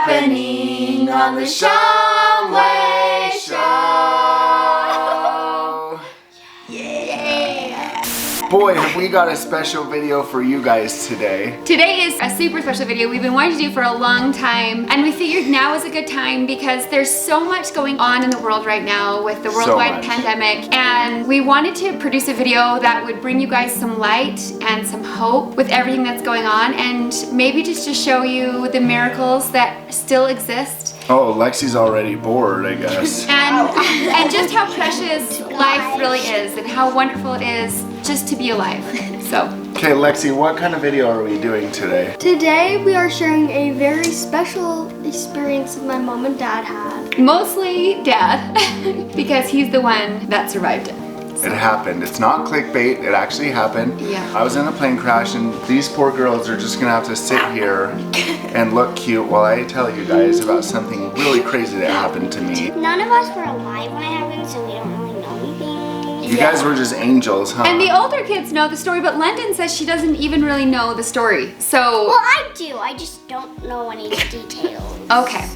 happening on the Shumway Show. Yeah. Boy, have we got a special video for you guys today. Today is a super special video we've been wanting to do for a long time, and we figured now is a good time because there's so much going on in the world right now with the worldwide pandemic, and we wanted to produce a video that would bring you guys some light and some hope with everything that's going on, and maybe just to show you the miracles that still exist. Oh, Lexi's already bored, I guess. And just how precious life really is and how wonderful it is just to be alive. So. Okay, Lexi, what kind of video are we doing today? Today we are sharing a very special experience that my mom and dad had. Mostly Dad, because he's the one that survived it. It happened. It's not clickbait. It actually happened. Yeah. I was in a plane crash, and these poor girls are just gonna have to sit here and look cute while I tell you guys about something really crazy that happened to me. None of us were alive when it happened, so we don't really know anything. You guys were just angels, huh? And the older kids know the story, but London says she doesn't even really know the story. So. Well, I do. I just don't know any details. Okay.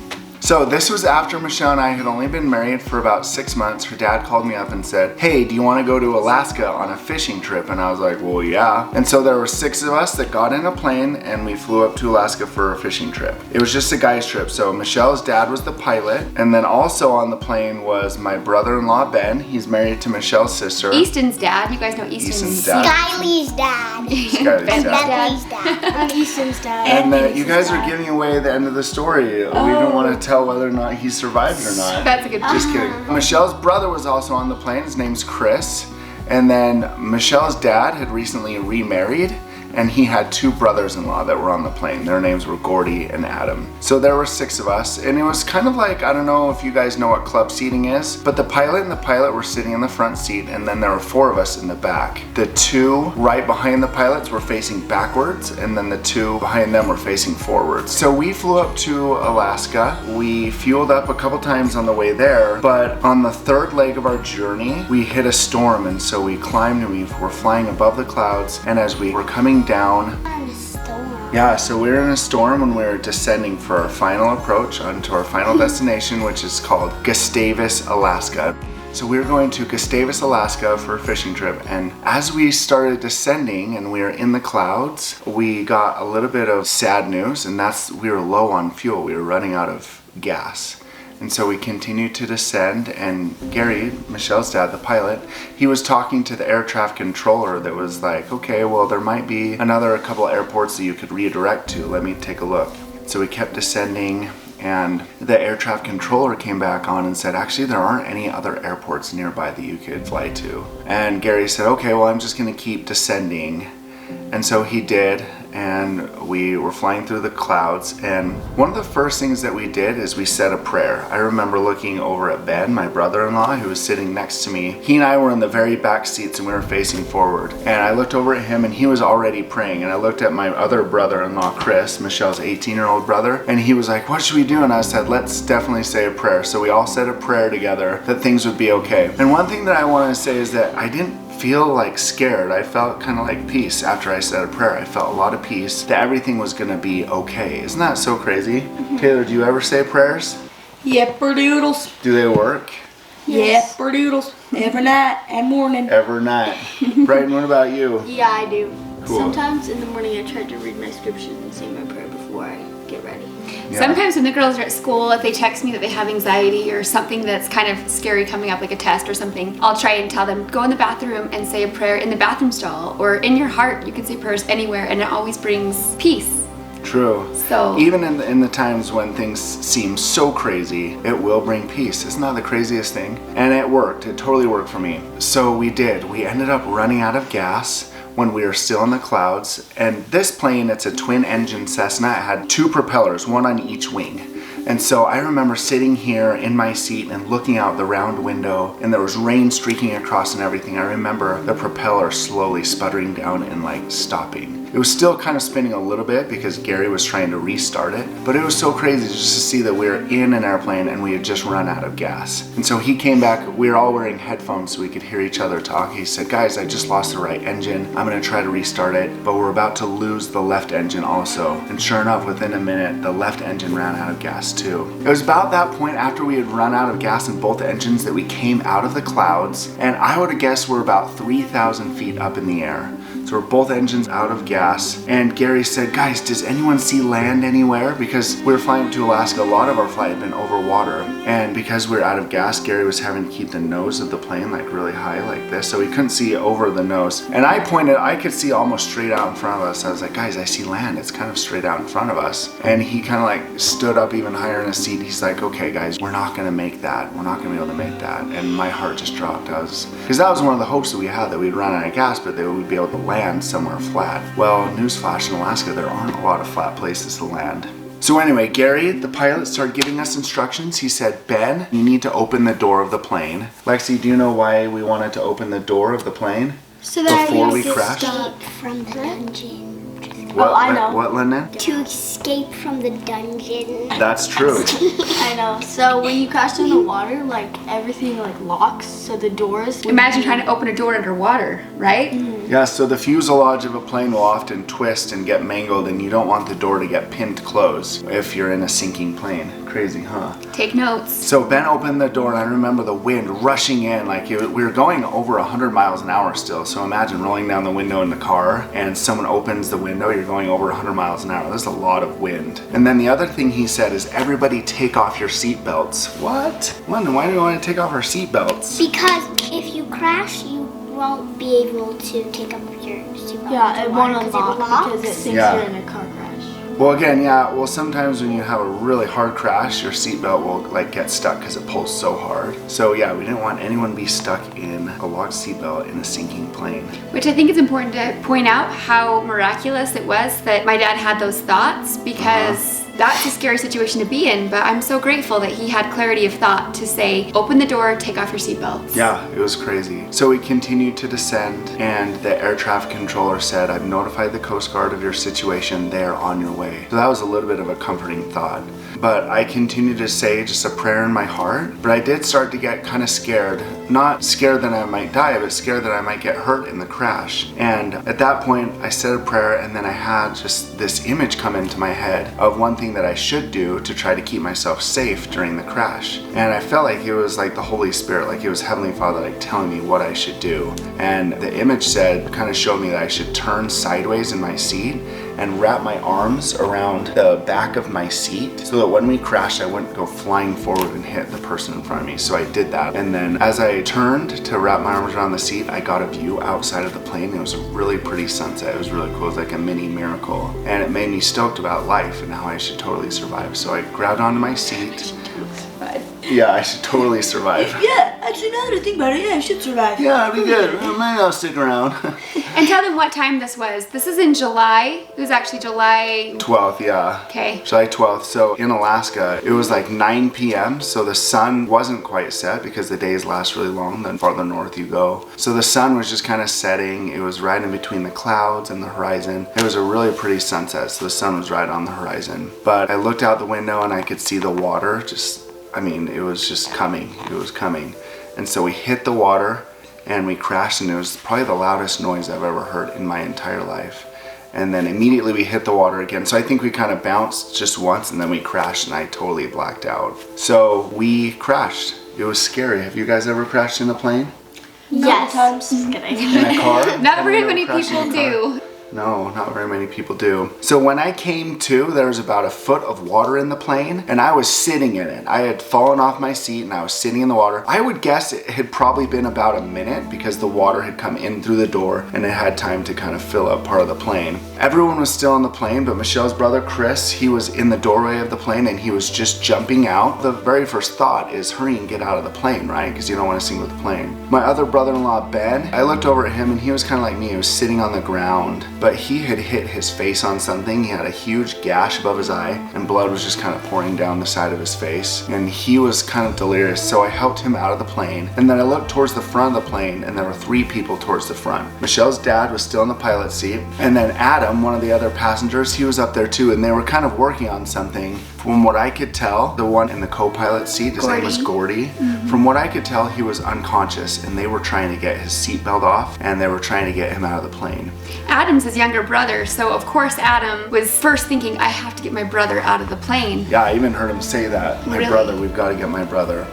So this was after Michelle and I had only been married for about 6 months. Her dad called me up and said, hey, do you want to go to Alaska on a fishing trip? And I was like, well, yeah. And so there were 6 of us that got in a plane and we flew up to Alaska for a fishing trip. It was just a guy's trip. So Michelle's dad was the pilot. And then also on the plane was my brother-in-law, Ben. He's married to Michelle's sister. Easton's dad. You guys know Easton's dad. Kylie's dad. Skyly's dad. Bentley's dad. Easton's dad. And you guys are giving away the end of the story. We don't want to tell whether or not he survived or not. That's a good point. Just kidding. Michelle's brother was also on the plane. His name's Chris. And then Michelle's dad had recently remarried, and he had 2 brothers-in-law that were on the plane. Their names were Gordy and Adam. So there were 6 of us, and it was kind of like, I don't know if you guys know what club seating is, but the pilot and the pilot were sitting in the front seat, and then there were 4 of us in the back. The 2 right behind the pilots were facing backwards, and then the 2 behind them were facing forwards. So we flew up to Alaska. We fueled up a couple times on the way there, but on the 3rd leg of our journey, we hit a storm, and so we climbed and we were flying above the clouds, and as we were coming down. Yeah, so we were in a storm when we were descending for our final approach onto our final destination, which is called Gustavus, Alaska. So we were going to Gustavus, Alaska for a fishing trip, and as we started descending and we were in the clouds, we got a little bit of sad news, and that's we were low on fuel. We were running out of gas. And so we continued to descend, and Gary, Michelle's dad, the pilot, he was talking to the air traffic controller that was like, okay, well, there might be a couple airports that you could redirect to. Let me take a look. So we kept descending, and the air traffic controller came back on and said, actually, there aren't any other airports nearby that you could fly to. And Gary said, okay, well, I'm just gonna keep descending. And so he did, and we were flying through the clouds, and one of the first things that we did is we said a prayer. I remember looking over at Ben, my brother-in-law, who was sitting next to me. He and I were in the very back seats and we were facing forward. And I looked over at him and he was already praying, and I looked at my other brother-in-law, Chris, Michelle's 18-year-old brother, and he was like, what should we do? And I said, let's definitely say a prayer. So we all said a prayer together that things would be okay. And one thing that I want to say is that I didn't feel like scared. I felt kind of like peace after I said a prayer. I felt a lot of peace that everything was gonna be okay. Isn't that so crazy? Taylor, do you ever say prayers? Yepper-doodles. Do they work? Yes. Yepper-doodles. Every night and morning. Every night. Brighton, what about you? Yeah, I do. Cool. Sometimes in the morning I try to read my scriptures and say my prayer before I get ready. Yeah. Sometimes when the girls are at school, if they text me that they have anxiety or something that's kind of scary coming up, like a test or something, I'll try and tell them, go in the bathroom and say a prayer in the bathroom stall, or in your heart. You can say prayers anywhere, and it always brings peace. True. So even in the times when things seem so crazy, it will bring peace. Isn't that the craziest thing? And it worked. It totally worked for me. So we did. We ended up running out of gas when we were still in the clouds. And this plane, it's a twin engine Cessna. It had 2 propellers, one on each wing. And so I remember sitting here in my seat and looking out the round window, and there was rain streaking across and everything. I remember the propeller slowly sputtering down and like stopping. It was still kind of spinning a little bit because Gary was trying to restart it, but it was so crazy just to see that we were in an airplane and we had just run out of gas. And so he came back, we were all wearing headphones so we could hear each other talk. He said, guys, I just lost the right engine. I'm gonna try to restart it, but we're about to lose the left engine also. And sure enough, within a minute, the left engine ran out of gas too. It was about that point after we had run out of gas in both engines that we came out of the clouds, and I would have guessed we're about 3,000 feet up in the air. So we're both engines out of gas, and Gary said, guys, does anyone see land anywhere? Because we were flying to Alaska, a lot of our flight had been over water, and because we were out of gas, Gary was having to keep the nose of the plane like really high like this, so he couldn't see over the nose. And I pointed, I could see almost straight out in front of us. I was like, guys, I see land, it's kind of straight out in front of us. And he kind of like stood up even higher in his seat. He's like, okay guys, we're not gonna make that. We're not gonna be able to make that. And my heart just dropped. Because that was one of the hopes that we had, that we'd run out of gas, but that we'd be able to land somewhere flat. Well, newsflash, in Alaska, there aren't a lot of flat places to land. So anyway, Gary, the pilot, started giving us instructions. He said, Ben, you need to open the door of the plane. Lexi, do you know why we wanted to open the door of the plane? So that before we crashed? Escape from the dungeon. What, I know. What, Lyndon? To escape from the dungeon. That's true. I know. So when you crash in the water, like everything like locks, so the doors. Imagine trying to open a door underwater, right? Yeah, so the fuselage of a plane will often twist and get mangled, and you don't want the door to get pinned closed if you're in a sinking plane. Crazy, huh? Take notes. So Ben opened the door, and I remember the wind rushing in. We were going over 100 miles an hour still, so imagine rolling down the window in the car, and someone opens the window, you're going over 100 miles an hour. There's a lot of wind. And then the other thing he said is, everybody take off your seatbelts. What? London, why do you want to take off our seatbelts? Because if you crash, you won't be able to take up your seatbelt. Yeah, it won't because unlock it because it locks. thinks Yeah. you're in a car crash. Well, again, yeah, well, sometimes when you have a really hard crash, your seatbelt will like get stuck because it pulls so hard. So yeah, we didn't want anyone to be stuck in a locked seatbelt in a sinking plane. Which I think it's important to point out how miraculous it was that my dad had those thoughts, because that's a scary situation to be in, but I'm so grateful that he had clarity of thought to say, open the door, take off your seatbelts. Yeah, it was crazy. So we continued to descend, and the air traffic controller said, I've notified the Coast Guard of your situation, they are on your way. So that was a little bit of a comforting thought. But I continued to say just a prayer in my heart, but I did start to get kind of scared. Not scared that I might die, but scared that I might get hurt in the crash. And at that point, I said a prayer, and then I had just this image come into my head of one thing that I should do to try to keep myself safe during the crash. And I felt like it was like the Holy Spirit, like it was Heavenly Father like telling me what I should do. And the image said, kind of showed me that I should turn sideways in my seat and wrap my arms around the back of my seat so that when we crashed, I wouldn't go flying forward and hit the person in front of me. So I did that. And then as I turned to wrap my arms around the seat, I got a view outside of the plane. It was a really pretty sunset. It was really cool. It was like a mini miracle. And it made me stoked about life and how I should totally survive. So I grabbed onto my seat. Yeah, I should totally survive. Yeah, actually, now that I think about it, yeah, I should survive. Yeah, it'd be good. Maybe I'll stick around. And tell them what time this was. This is in July. It was actually July 12th, yeah. Okay. July 12th. So in Alaska, it was like 9 p.m. So the sun wasn't quite set because the days last really long the farther north you go. So the sun was just kind of setting. It was right in between the clouds and the horizon. It was a really pretty sunset. So the sun was right on the horizon. But I looked out the window and I could see the water it was just coming. It was coming. And so we hit the water and we crashed, and it was probably the loudest noise I've ever heard in my entire life. And then immediately we hit the water again. So I think we kind of bounced just once and then we crashed and I totally blacked out. So we crashed. It was scary. Have you guys ever crashed in a plane? Yes. Times. Just kidding. In a car? Not very Have you many ever crashed in a people car? do. No, not very many people do. So when I came to, there was about a foot of water in the plane and I was sitting in it. I had fallen off my seat and I was sitting in the water. I would guess it had probably been about a minute because the water had come in through the door and it had time to kind of fill up part of the plane. Everyone was still on the plane, but Michelle's brother, Chris, he was in the doorway of the plane and he was just jumping out. The very first thought is hurry and get out of the plane, right? Because you don't want to sink with the plane. My other brother-in-law, Ben, I looked over at him and he was kind of like me. He was sitting on the ground, but he had hit his face on something. He had a huge gash above his eye and blood was just kind of pouring down the side of his face. And he was kind of delirious. So I helped him out of the plane. And then I looked towards the front of the plane and there were 3 people towards the front. Michelle's dad was still in the pilot seat. And then Adam, Adam, one of the other passengers, he was up there too, and they were kind of working on something. From what I could tell, the one in the co-pilot seat, his name was Gordy. From what I could tell, he was unconscious, and they were trying to get his seatbelt off, and they were trying to get him out of the plane. Adam's his younger brother, so of course Adam was first thinking, I have to get my brother out of the plane. Yeah, I even heard him say that. My brother, we've got to get my brother.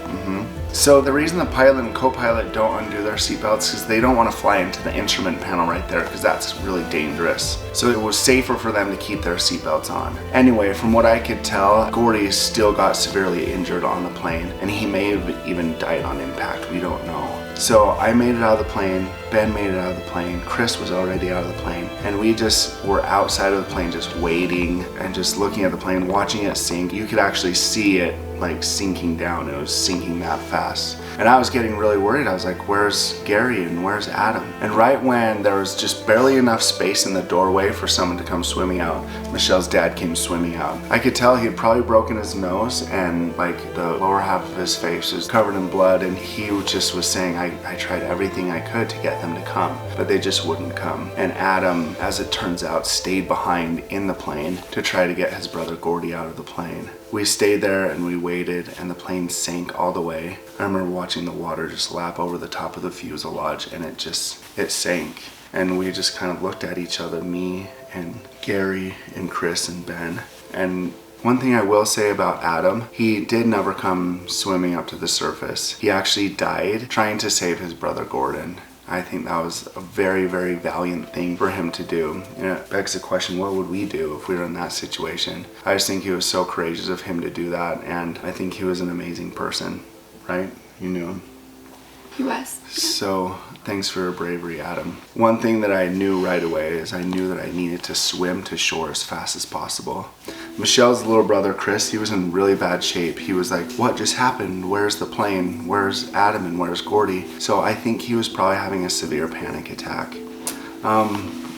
So the reason the pilot and co-pilot don't undo their seatbelts is they don't want to fly into the instrument panel right there, because that's really dangerous. So it was safer for them to keep their seatbelts on. Anyway, from what I could tell, Gordy still got severely injured on the plane, and he may have even died on impact. We don't know. So I made it out of the plane, Ben made it out of the plane, Chris was already out of the plane, and we just were outside of the plane just waiting and just looking at the plane, watching it sink. You could actually see it like sinking down. It was sinking that fast. And I was getting really worried. I was like, where's Gary and where's Adam? And right when there was just barely enough space in the doorway for someone to come swimming out, Michelle's dad came swimming out. I could tell he'd probably broken his nose, and like the lower half of his face was covered in blood, and he just was saying, I tried everything I could to get them to come, but they just wouldn't come. And Adam, as it turns out, stayed behind in the plane to try to get his brother Gordy out of the plane. We stayed there and we waited, and the plane sank all the way. I remember watching the water just lap over the top of the fuselage, and it sank. And we just kind of looked at each other, me and Gary and Chris and Ben. And one thing I will say about Adam, he did never come swimming up to the surface. He actually died trying to save his brother Gordon. I think that was a very, very valiant thing for him to do. And it begs the question, what would we do if we were in that situation? I just think he was so courageous of him to do that, and I think he was an amazing person, right? You knew him. He was. So thanks for your bravery, Adam. One thing that I knew right away is I knew that I needed to swim to shore as fast as possible. Michelle's little brother, Chris, he was in really bad shape. He was like, what just happened? Where's the plane? Where's Adam and where's Gordy? So I think he was probably having a severe panic attack.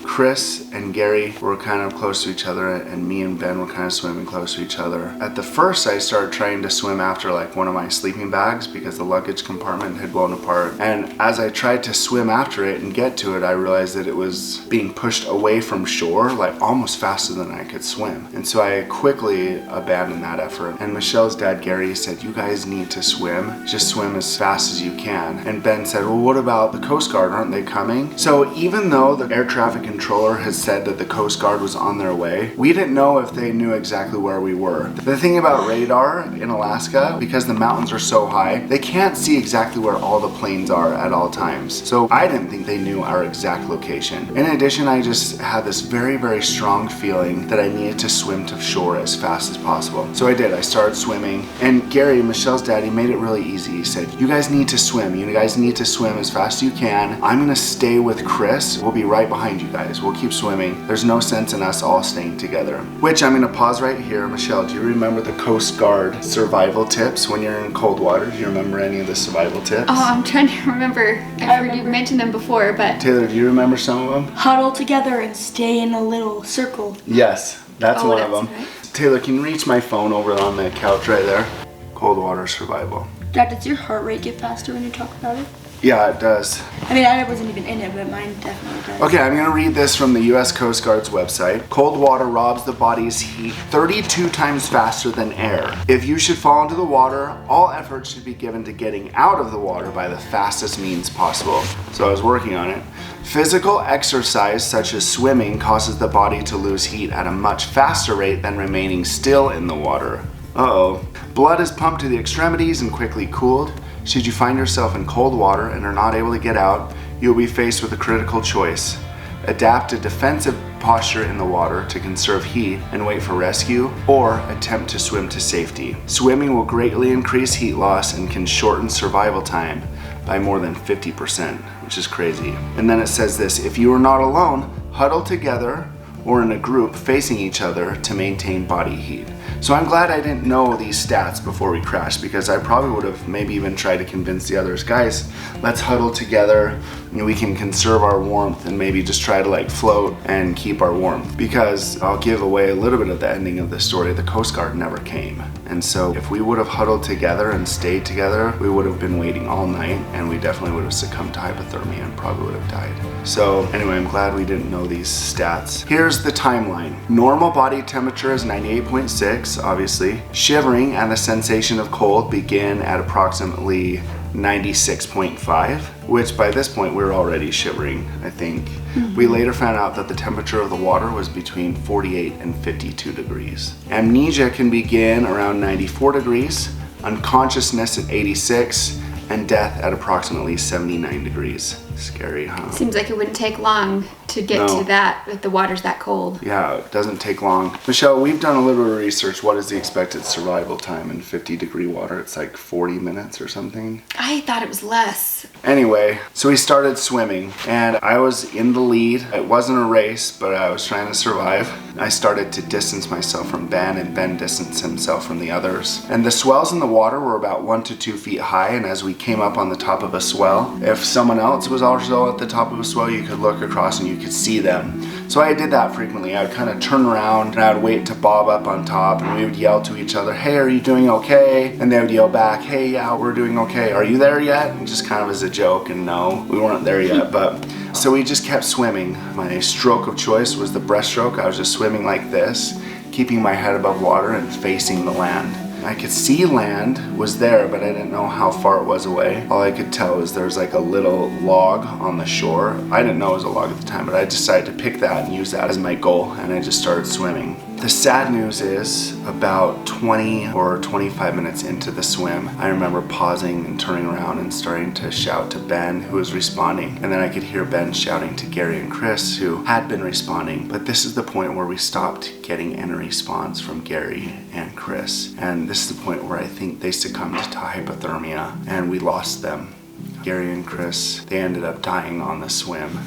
Chris and Gary were kind of close to each other, and me and Ben were kind of swimming close to each other. At the first, I started trying to swim after like one of my sleeping bags because the luggage compartment had blown apart. And as I tried to swim after it and get to it, I realized that it was being pushed away from shore, like almost faster than I could swim. And so I quickly abandoned that effort. And Michelle's dad, Gary, said, you guys need to swim. Just swim as fast as you can. And Ben said, well, what about the Coast Guard? Aren't they coming? So even though the air traffic controller has said that the Coast Guard was on their way, we didn't know if they knew exactly where we were. The thing about radar in Alaska, because the mountains are so high, they can't see exactly where all the planes are at all times. So I didn't think they knew our exact location. In addition, I just had this very, very strong feeling that I needed to swim to shore as fast as possible. So I did. I started swimming, and Gary, Michelle's daddy, made it really easy. He said, you guys need to swim. You guys need to swim as fast as you can. I'm gonna stay with Chris. We'll be right behind you guys. We'll keep swimming. There's no sense in us all staying together. Which I'm gonna pause right here. Michelle, do you remember the Coast Guard survival tips when you're in cold water? Do you remember any of the survival tips? Oh, I'm trying to remember. I've heard you mention them before, but... Taylor, do you remember some of them? Huddle together and stay in a little circle. Yes, that's one of them. Right. Taylor, can you reach my phone over on the couch right there? Cold water survival. Dad, does your heart rate get faster when you talk about it? Yeah, it does. I mean, I wasn't even in it, but mine definitely does. Okay, I'm gonna read this from the US Coast Guard's website. Cold water robs the body's heat 32 times faster than air. If you should fall into the water, all effort should be given to getting out of the water by the fastest means possible. So I was working on it. Physical exercise such as swimming causes the body to lose heat at a much faster rate than remaining still in the water. Uh-oh. Blood is pumped to the extremities and quickly cooled. Should you find yourself in cold water and are not able to get out, you will be faced with a critical choice. Adapt a defensive posture in the water to conserve heat and wait for rescue, or attempt to swim to safety. Swimming will greatly increase heat loss and can shorten survival time by more than 50%, which is crazy. And then it says this, if you are not alone, huddle together or in a group facing each other to maintain body heat. So I'm glad I didn't know these stats before we crashed, because I probably would have maybe even tried to convince the others, guys, let's huddle together, we can conserve our warmth and maybe just try to like float and keep our warmth. Because I'll give away a little bit of the ending of the story. The Coast Guard never came. And so if we would have huddled together and stayed together, we would have been waiting all night, and we definitely would have succumbed to hypothermia and probably would have died. So anyway, I'm glad we didn't know these stats. Here's the timeline. Normal body temperature is 98.6, obviously. Shivering and the sensation of cold begin at approximately 96.5, which by this point we were already shivering, I think. We later found out that the temperature of the water was between 48 and 52 degrees. Amnesia can begin around 94 degrees, unconsciousness at 86, and death at approximately 79 degrees. Scary, huh? Seems like it wouldn't take long to get to that if the water's that cold. Yeah, it doesn't take long. Michelle, we've done a little bit of research. What is the expected survival time in 50-degree water? It's like 40 minutes or something. I thought it was less. Anyway, so we started swimming, and I was in the lead. It wasn't a race, but I was trying to survive. I started to distance myself from Ben, and Ben distanced himself from the others. And the swells in the water were about 1 to 2 feet high, and as we came up on the top of a swell, if someone else was also at the top of a swell, you could look across and you could see them. So I did that frequently. I would kind of turn around and I would wait to bob up on top, and we would yell to each other, "Hey, are you doing okay?" And they would yell back, "Hey, yeah, we're doing okay. Are you there yet?" And just kind of as a joke, and no, we weren't there yet. But so we just kept swimming. My stroke of choice was the breaststroke. I was just swimming like this, keeping my head above water and facing the land. I could see land was there, but I didn't know how far it was away. All I could tell is there was like a little log on the shore. I didn't know it was a log at the time, but I decided to pick that and use that as my goal, and I just started swimming. The sad news is about 20 or 25 minutes into the swim, I remember pausing and turning around and starting to shout to Ben, who was responding. And then I could hear Ben shouting to Gary and Chris, who had been responding. But this is the point where we stopped getting any response from Gary and Chris. And this is the point where I think they succumbed to hypothermia and we lost them. Gary and Chris, they ended up dying on the swim.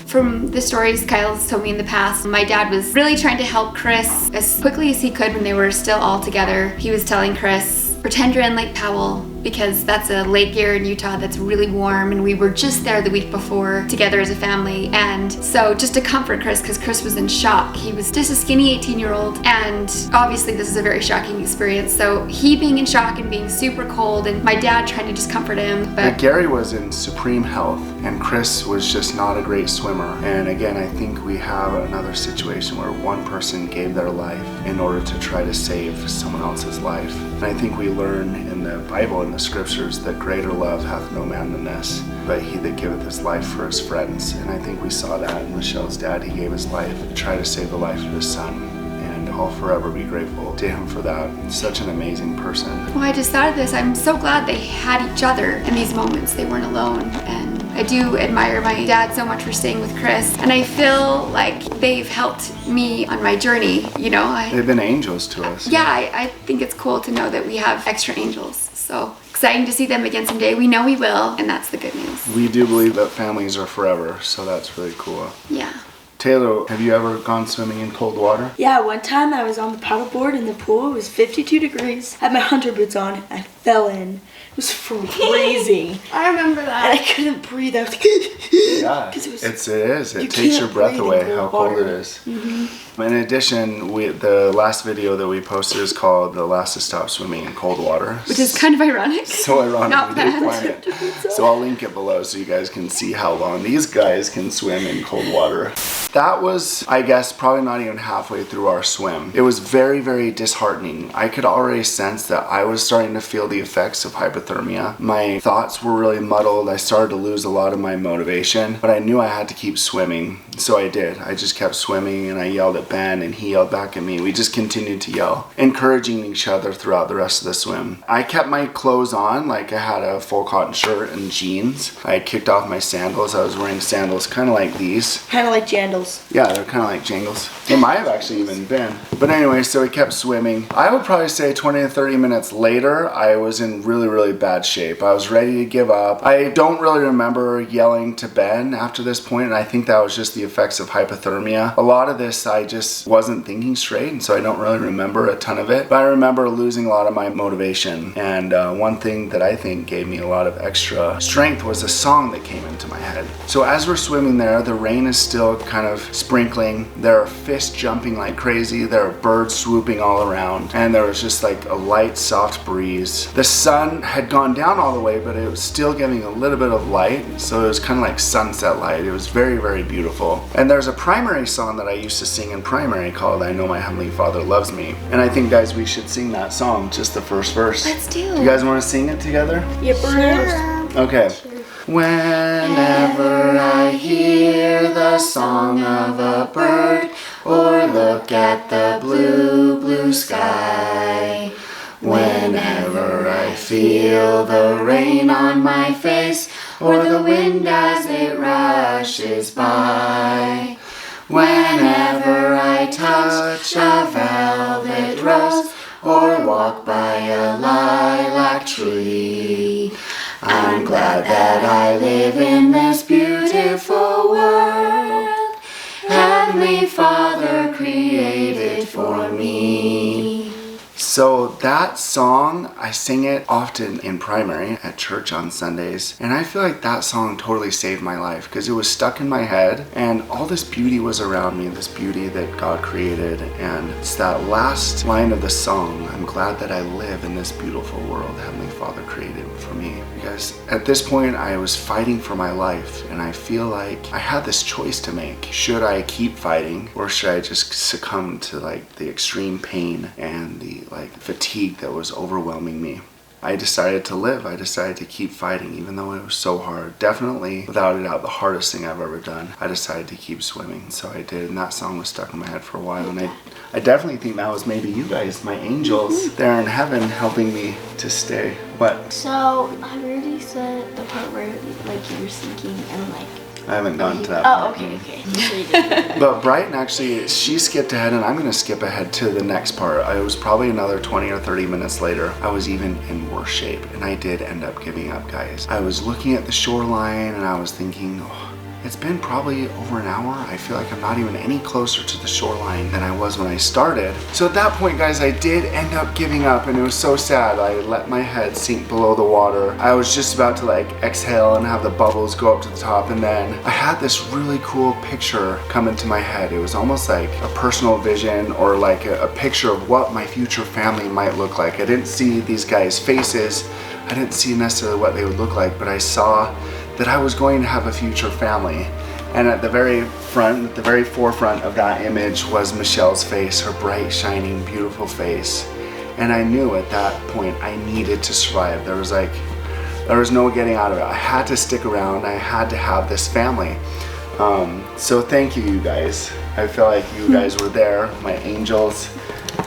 From the stories Khyl's told me in the past, my dad was really trying to help Chris as quickly as he could when they were still all together. He was telling Chris, pretend you're in Lake Powell, because that's a lake here in Utah that's really warm, and we were just there the week before together as a family. And so just to comfort Chris, because Chris was in shock. He was just a skinny 18-year-old, and obviously this is a very shocking experience. So he being in shock and being super cold, and my dad trying to just comfort him. But Gary was in supreme health, and Chris was just not a great swimmer. And again, I think we have another situation where one person gave their life in order to try to save someone else's life. And I think we learn in the Bible, in the scriptures, that greater love hath no man than this, but he that giveth his life for his friends. And I think we saw that in Michelle's dad. He gave his life to try to save the life of his son, and I'll forever be grateful to him for that. Such an amazing person. Well, I just thought of this. I'm so glad they had each other in these moments. They weren't alone, and I do admire my dad so much for staying with Chris, and I feel like they've helped me on my journey, you know. They've been angels to us. Yeah, I think it's cool to know that we have extra angels. So exciting to see them again someday. We know we will, and that's the good news. We do believe that families are forever, so that's really cool. Yeah. Taylor, have you ever gone swimming in cold water? Yeah, one time I was on the paddleboard in the pool. It was 52 degrees. I had my hunter boots on. I fell in. It was freezing. I remember that. And I couldn't breathe. I was like, Yeah, it is. It takes your breath away how cold it is. In addition, the last video that we posted is called "The Last to Stop Swimming in Cold Water," which is kind of ironic. So ironic. Not We did bad. plan it. So I'll link it below so you guys can see how long these guys can swim in cold water. That was, I guess, probably not even halfway through our swim. It was very, very disheartening. I could already sense that I was starting to feel the effects of hypothermia. My thoughts were really muddled. I started to lose a lot of my motivation, but I knew I had to keep swimming. So I did. I just kept swimming, and I yelled at Ben, and he yelled back at me. We just continued to yell, encouraging each other throughout the rest of the swim. I kept my clothes on, like I had a full cotton shirt and jeans. I had kicked off my sandals. I was wearing sandals kind of like these. kind of like Jandaloo. jangles. Yeah, they're kind of like jangles. It might have actually even been. But anyway, so we kept swimming. I would probably say 20 to 30 minutes later, I was in really, really bad shape. I was ready to give up. I don't really remember yelling to Ben after this point, and I think that was just the effects of hypothermia. A lot of this, I just wasn't thinking straight, and so I don't really remember a ton of it. But I remember losing a lot of my motivation, and one thing that I think gave me a lot of extra strength was a song that came into my head. So as we're swimming there, the rain is still kind of sprinkling. There are fish jumping like crazy. There are birds swooping all around, and there was just like a light, soft breeze. The sun had gone down all the way, but it was still giving a little bit of light, so it was kind of like sunset light. It was very, very beautiful. And there's a primary song that I used to sing in primary called I Know My Heavenly Father Loves Me. And I think, guys, we should sing that song, just the first verse. Let's do. You guys want to sing it together? Yep, Okay. Whenever I hear the song of a bird or look at the blue, blue sky, whenever I feel the rain on my face or the wind as it rushes by, whenever I touch a velvet rose or walk by a lilac tree, I'm glad that I live in this beautiful world Heavenly Father created for me. So that song, I sing it often in primary at church on Sundays, and I feel like that song totally saved my life because it was stuck in my head and all this beauty was around me, this beauty that God created, and it's that last line of the song, I'm glad that I live in this beautiful world Heavenly Father created for me. Because at this point I was fighting for my life, and I feel like I had this choice to make. Should I keep fighting, or should I just succumb to like the extreme pain and the fatigue that was overwhelming me? I decided to live. I decided to keep fighting, even though it was so hard. Definitely, without a doubt, the hardest thing I've ever done. I decided to keep swimming, so I did, and that song was stuck in my head for a while, and I definitely think that was maybe you guys, my angels, there in heaven helping me to stay. What? So, I've already said the part where like you were sinking and like... I haven't gotten to that Oh, part. okay. But Brighton actually, she skipped ahead, and I'm going to skip ahead to the next part. It was probably another 20 or 30 minutes later. I was even in worse shape, and I did end up giving up, guys. I was looking at the shoreline, and I was thinking, oh, it's been probably over an hour. I feel like I'm not even any closer to the shoreline than I was when I started. So at that point, guys, I did end up giving up, and it was so sad. I let my head sink below the water. I was just about to like exhale and have the bubbles go up to the top, and then I had this really cool picture come into my head. It was almost like a personal vision, or like a picture of what my future family might look like. I didn't see these guys' faces. I didn't see necessarily what they would look like, but I saw that I was going to have a future family. And at the very front, at the very forefront of that image was Michelle's face, her bright, shining, beautiful face. And I knew at that point I needed to survive. There was no getting out of it. I had to stick around. I had to have this family. So thank you, you guys. I feel like you guys were there, my angels,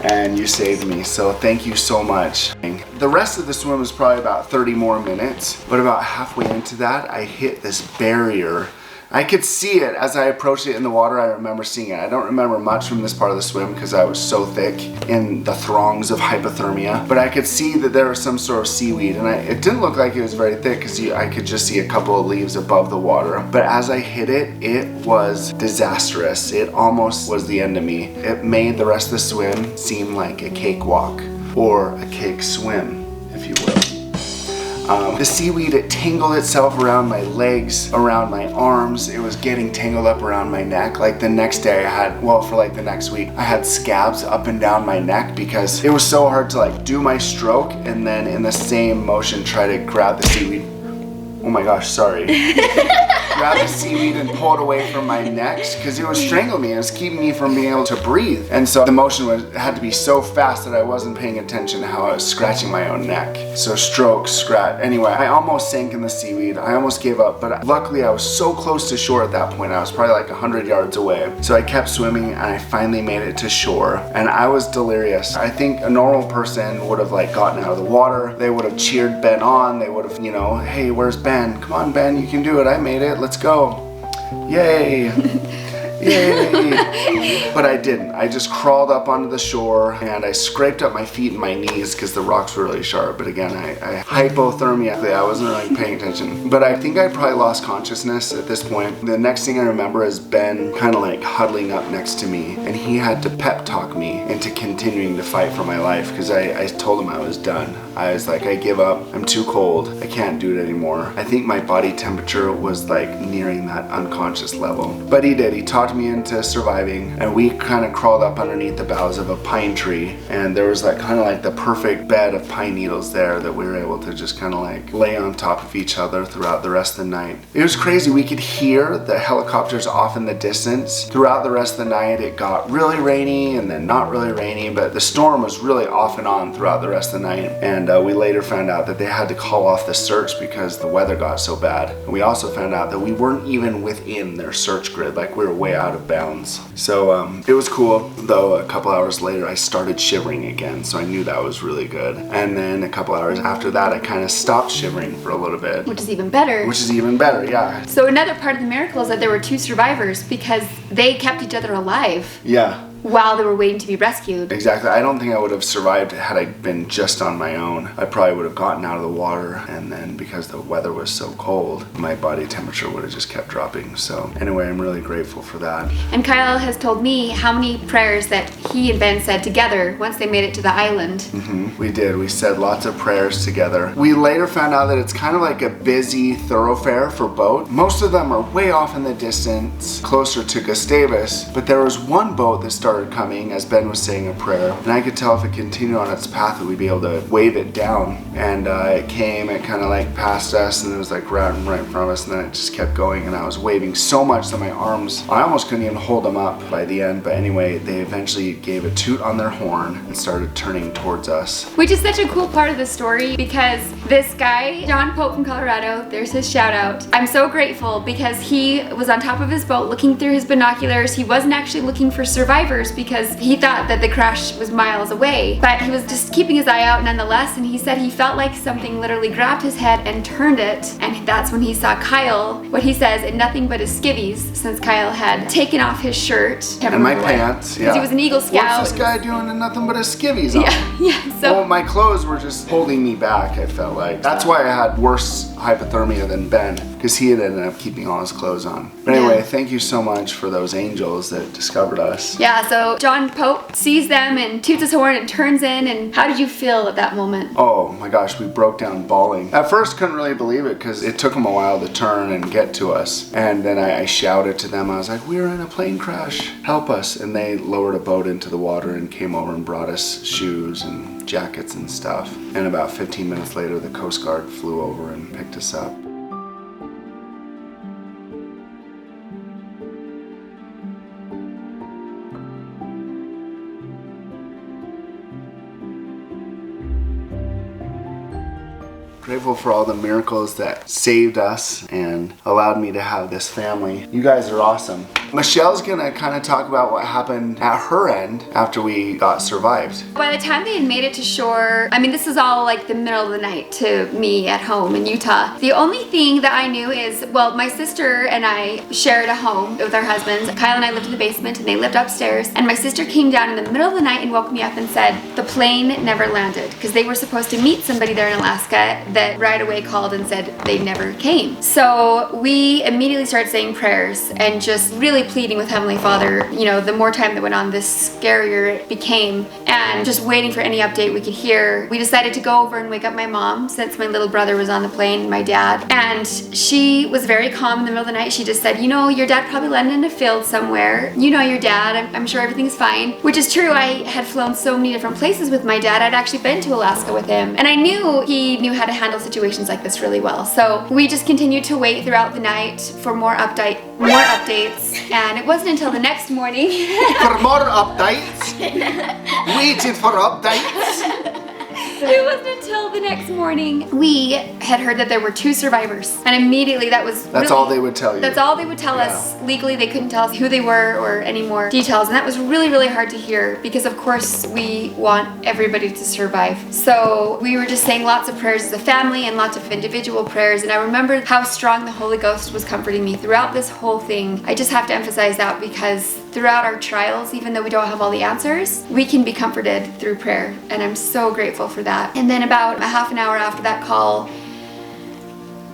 and you saved me, so thank you so much. The rest of the swim was probably about 30 more minutes, but about halfway into that, I hit this barrier. I could see it as I approached it in the water. I remember seeing it. I don't remember much from this part of the swim because I was so thick in the throngs of hypothermia, but I could see that there was some sort of seaweed, and it didn't look like it was very thick because I could just see a couple of leaves above the water. But as I hit it, it was disastrous. It almost was the end of me. It made the rest of the swim seem like a cakewalk, or a cake swim, if you will. The seaweed, it tangled itself around my legs, around my arms. It was getting tangled up around my neck. Like the next day I had, well, for like the next week, I had scabs up and down my neck because it was so hard to like do my stroke and then in the same motion try to grab the seaweed. Oh my gosh, sorry. Grab the seaweed and pull it away from my neck because it was strangling me. It was keeping me from being able to breathe. And so the motion had to be so fast that I wasn't paying attention to how I was scratching my own neck. So stroke, scratch. Anyway, I almost sank in the seaweed. I almost gave up, but luckily I was so close to shore at that point. I was probably like 100 yards away. So I kept swimming and I finally made it to shore. And I was delirious. I think a normal person would have like gotten out of the water. They would have cheered Ben on. They would have, you know, hey, where's Ben? Come on, Ben, you can do it. I made it. Let's go. Yay. Yay! But I didn't. I just crawled up onto the shore and I scraped up my feet and my knees because the rocks were really sharp. But again, I hypothermia. I wasn't really paying attention. But I think I probably lost consciousness at this point. The next thing I remember is Ben kind of like huddling up next to me, and he had to pep talk me into continuing to fight for my life because I told him I was done. I was like, I give up. I'm too cold. I can't do it anymore. I think my body temperature was like nearing that unconscious level. But he did. He talked me into surviving, and we kind of crawled up underneath the boughs of a pine tree, and there was like kind of like the perfect bed of pine needles there that we were able to just kind of like lay on top of each other throughout the rest of the night. It was crazy. We could hear the helicopters off in the distance. Throughout the rest of the night, it got really rainy and then not really rainy, but the storm was really off and on throughout the rest of the night. And we later found out that they had to call off the search because the weather got so bad. And we also found out that we weren't even within their search grid, like we were way out of bounds. So it was cool, though a couple hours later I started shivering again, so I knew that was really good. And then a couple hours after that I kind of stopped shivering for a little bit. Which is even better. Which is even better, yeah. So another part of the miracle is that there were 2 survivors because they kept each other alive. Yeah. While they were waiting to be rescued. Exactly. I don't think I would have survived had I been just on my own. I probably would have gotten out of the water, and then because the weather was so cold, my body temperature would have just kept dropping. So anyway, I'm really grateful for that. And Khyl has told me how many prayers that he and Ben said together once they made it to the island. We did. We said lots of prayers together. We later found out that it's kind of like a busy thoroughfare for boat. Most of them are way off in the distance, closer to Gustavus, but there was one boat that started coming as Ben was saying a prayer, and I could tell if it continued on its path that we'd be able to wave it down. And it came, it kind of like passed us, and it was like right in front of us, and then it just kept going, and I was waving so much that my arms, I almost couldn't even hold them up by the end. But anyway, they eventually gave a toot on their horn and started turning towards us. Which is such a cool part of the story because this guy, John Pope from Colorado, there's his shout out. I'm so grateful because he was on top of his boat looking through his binoculars. He wasn't actually looking for survivors because he thought that the crash was miles away, but he was just keeping his eye out nonetheless, and he said he felt like something literally grabbed his head and turned it, and that's when he saw Khyl, what he says, in nothing but his skivvies, since Khyl had taken off his shirt. And my pants, yeah. He was an Eagle Scout. What's this guy doing in nothing but his skivvies on? Yeah, so... Well, my clothes were just holding me back, I felt like. That's why I had worse hypothermia than Ben, because he had ended up keeping all his clothes on. But anyway, thank you so much for those angels that discovered us. Yeah, so John Pope sees them and toots his horn and turns in, and how did you feel at that moment? Oh my gosh, we broke down bawling. At first couldn't really believe it because it took them a while to turn and get to us. And then I shouted to them, I was like, we're in a plane crash, help us. And they lowered a boat into the water and came over and brought us shoes and jackets and stuff. And about 15 minutes later, the Coast Guard flew over and picked us up. Grateful for all the miracles that saved us and allowed me to have this family. You guys are awesome. Michelle's gonna kind of talk about what happened at her end after we got survived. By the time they had made it to shore, I mean, this is all like the middle of the night to me at home in Utah. The only thing that I knew is, well, my sister and I shared a home with our husbands. Khyl and I lived in the basement and they lived upstairs. And my sister came down in the middle of the night and woke me up and said, the plane never landed, because they were supposed to meet somebody there in Alaska that right away called and said they never came. So we immediately started saying prayers and just really pleading with Heavenly Father. You know, the more time that went on, the scarier it became, and just waiting for any update we could hear. We decided to go over and wake up my mom, since my little brother was on the plane, my dad, and she was very calm in the middle of the night. She just said, you know, your dad probably landed in a field somewhere. You know your dad, I'm sure everything's fine. Which is true. I had flown so many different places with my dad. I'd actually been to Alaska with him, and I knew he knew how to handle situations like this really well. So we just continued to wait throughout the night for more updates, and it wasn't until the next morning For more updates? Waiting for updates? It wasn't until the next morning we had heard that there were 2 survivors. And immediately That's really, all they would tell you. That's all they would tell us. Legally, they couldn't tell us who they were or any more details. And that was really, really hard to hear because, of course, we want everybody to survive. So we were just saying lots of prayers as a family and lots of individual prayers. And I remember how strong the Holy Ghost was comforting me throughout this whole thing. I just have to emphasize that because throughout our trials, even though we don't have all the answers, we can be comforted through prayer. And I'm so grateful for that. And then about a half an hour after that call,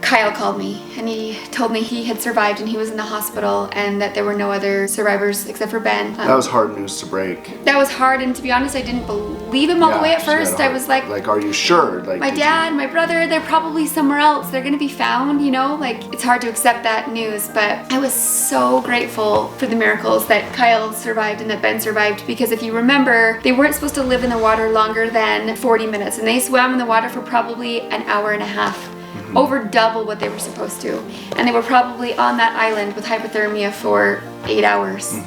Khyl called me and he told me he had survived and he was in the hospital and that there were no other survivors except for Ben. That was hard news to break. That was hard, and to be honest, I didn't believe him all the way at first. I was like, are you sure? Like, my dad, my brother, they're probably somewhere else. They're gonna be found, you know? Like, it's hard to accept that news, but I was so grateful for the miracles that Khyl survived and that Ben survived, because if you remember, they weren't supposed to live in the water longer than 40 minutes, and they swam in the water for probably an hour and a half. Over double what they were supposed to. And they were probably on that island with hypothermia for 8 hours.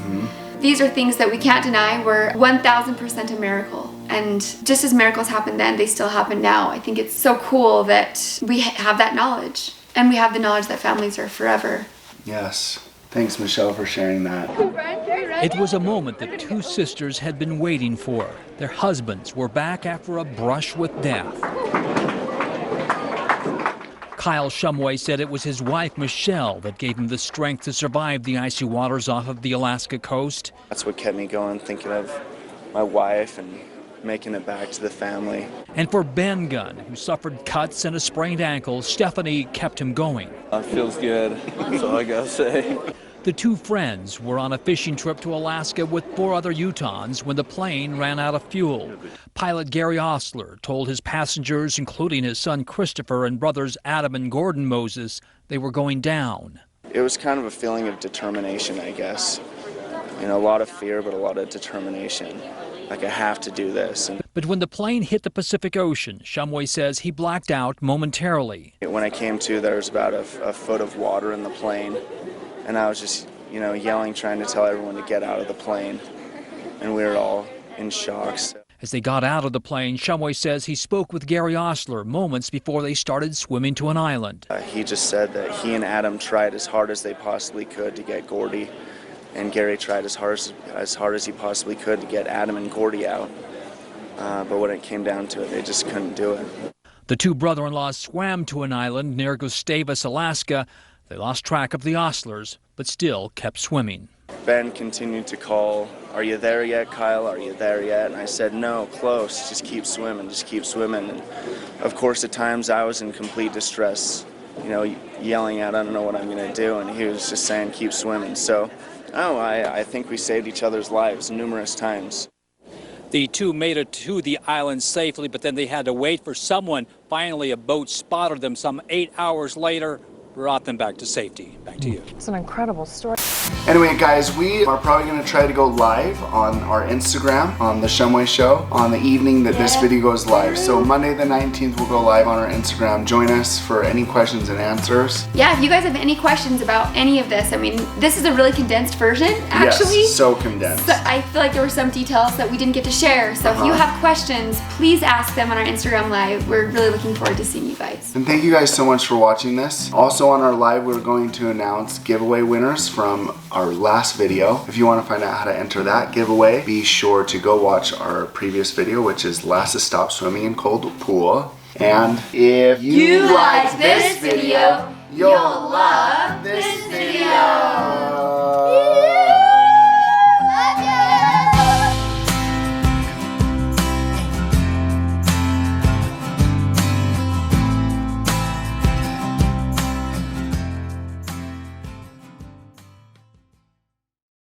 These are things that we can't deny were 1000% a miracle. And just as miracles happened then, they still happen now. I think it's so cool that we have that knowledge. And we have the knowledge that families are forever. Yes. Thanks, Michelle, for sharing that. It was a moment that 2 sisters had been waiting for. Their husbands were back after a brush with death. Khyl Shumway said it was his wife, Michelle, that gave him the strength to survive the icy waters off of the Alaska coast. That's what kept me going, thinking of my wife and making it back to the family. And for Ben Gunn, who suffered cuts and a sprained ankle, Stephanie kept him going. It feels good, that's all I gotta say. The 2 friends were on a fishing trip to Alaska with 4 other Utahns when the plane ran out of fuel. Pilot Gary Osler told his passengers, including his son Christopher and brothers Adam and Gordon Moses, they were going down. It was kind of a feeling of determination, I guess. You know, a lot of fear, but a lot of determination. Like, I have to do this. But when the plane hit the Pacific Ocean, Shumway says he blacked out momentarily. When I came to, there was about a foot of water in the plane. And I was just, you know, yelling, trying to tell everyone to get out of the plane. And we were all in shock. So. As they got out of the plane, Shumway says he spoke with Gary Osler moments before they started swimming to an island. He just said that he and Adam tried as hard as they possibly could to get Gordy. And Gary tried as hard as he possibly could to get Adam and Gordy out. But when it came down to it, they just couldn't do it. The 2 brother-in-laws swam to an island near Gustavus, Alaska. They lost track of the Oslers, but still kept swimming. Ben continued to call, "Are you there yet, Khyl? Are you there yet?" And I said, "No, close. Just keep swimming. Just keep swimming." And of course, at times I was in complete distress, you know, yelling out, "I don't know what I'm going to do." And he was just saying, "Keep swimming." So, I think we saved each other's lives numerous times. The 2 made it to the island safely, but then they had to wait for someone. Finally, a boat spotted them some 8 hours later, brought them back to safety. Back to you. It's an incredible story. Anyway, guys, we are probably going to try to go live on our Instagram, on The Shumway Show, on the evening that this video goes live. So Monday the 19th, we'll go live on our Instagram. Join us for any questions and answers. Yeah, if you guys have any questions about any of this, I mean, this is a really condensed version, actually. Yes, so condensed. So I feel like there were some details that we didn't get to share. So if you have questions, please ask them on our Instagram live. We're really looking forward to seeing you guys. And thank you guys so much for watching this. Also on our live, we're going to announce giveaway winners from our last video. If you want to find out how to enter that giveaway, be sure to go watch our previous video, which is Lasses Stop Swimming in Cold Pool. And if you liked this video, you'll love this video.